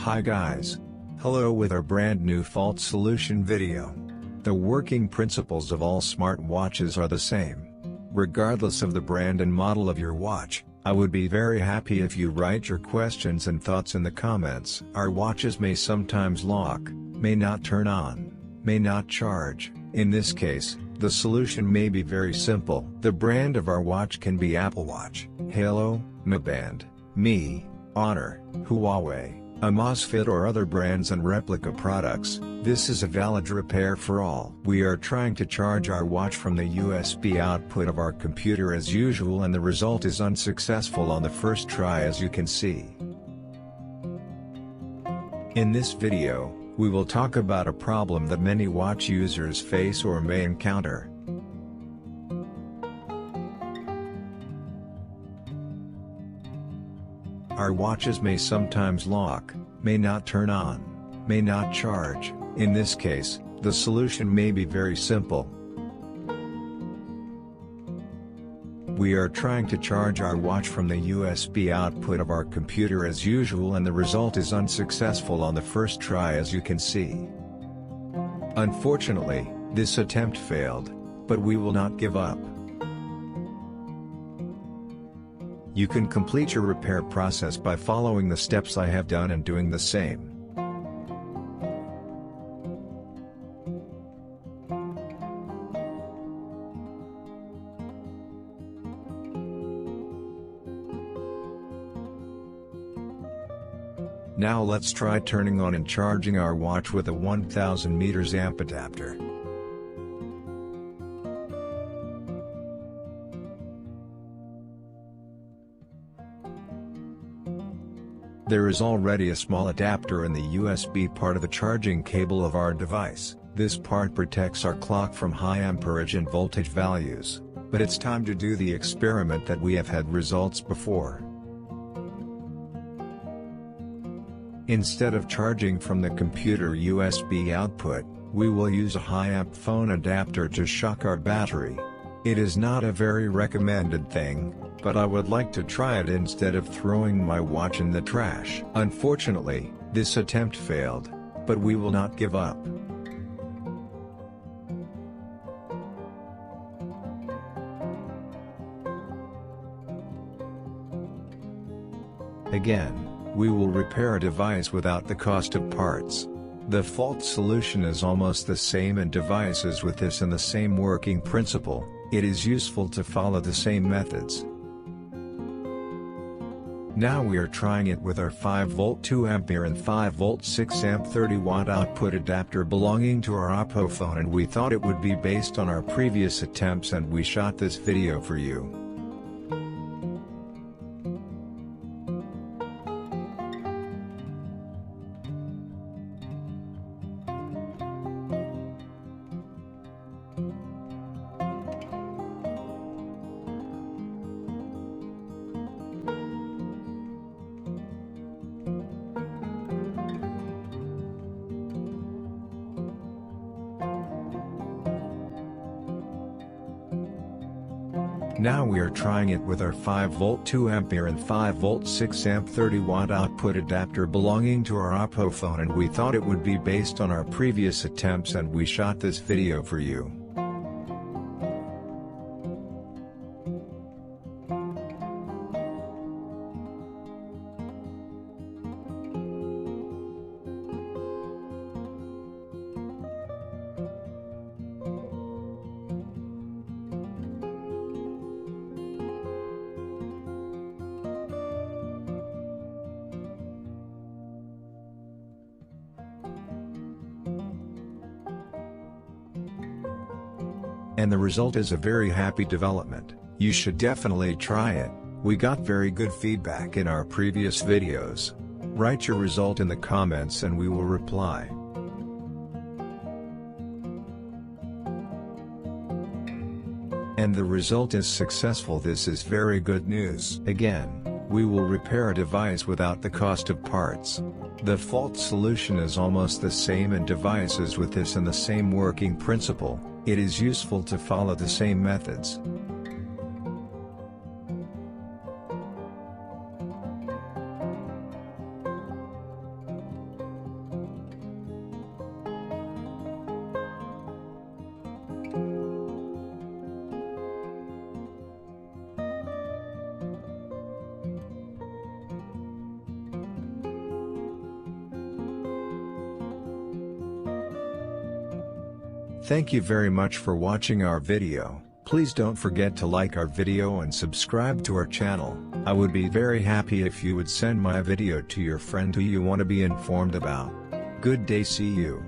Hi guys. Hello with our brand new fault solution video. The working principles of all smartwatches are the same. Regardless of the brand and model of your watch, I would be very happy if you write your questions and thoughts in the comments. Our watches may sometimes lock, may not turn on, may not charge. In this case, the solution may be very simple. The brand of our watch can be Apple Watch, Haylou, Mi Band, Mi, Honor, Huawei, Amazfit or other brands and replica products. This is a valid repair for all. We are trying to charge our watch from the USB output of our computer as usual and the result is unsuccessful on the first try, as you can see. In this video, we will talk about a problem that many watch users face or may encounter. Our watches may sometimes lock, may not turn on, may not charge. In this case, the solution may be very simple. We are trying to charge our watch from the USB output of our computer as usual and the result is unsuccessful on the first try, as you can see. Unfortunately, this attempt failed, but we will not give up. You can complete your repair process by following the steps I have done and doing the same. Now let's try turning on and charging our watch with a 1000 meters amp adapter. There is already a small adapter in the USB part of the charging cable of our device. This part protects our clock from high amperage and voltage values, but it's time to do the experiment that we have had results before. Instead of charging from the computer USB output, we will use a high-amp phone adapter to shock our battery. It is not a very recommended thing, but I would like to try it instead of throwing my watch in the trash. Unfortunately, this attempt failed, but we will not give up. Again, we will repair a device without the cost of parts. The fault solution is almost the same in devices with this and the same working principle. It is useful to follow the same methods. Now we are trying it with our 5V 2A and 5V 6A 30W output adapter belonging to our Oppo phone, and we thought it would be based on our previous attempts and we shot this video for you. Now we are trying it with our 5V 2A and 5V 6A 30W output adapter belonging to our Oppo phone, and we thought it would be based on our previous attempts and we shot this video for you. And the result is a very happy development. You should definitely try it. We got very good feedback in our previous videos. Write your result in the comments and we will reply. And the result is successful. This is very good news. Again, we will repair a device without the cost of parts. The fault solution is almost the same in devices with this and the same working principle. It is useful to follow the same methods. Thank you very much for watching our video. Please don't forget to like our video and subscribe to our channel. I would be very happy if you would send my video to your friend who you want to be informed about. Good day, see you.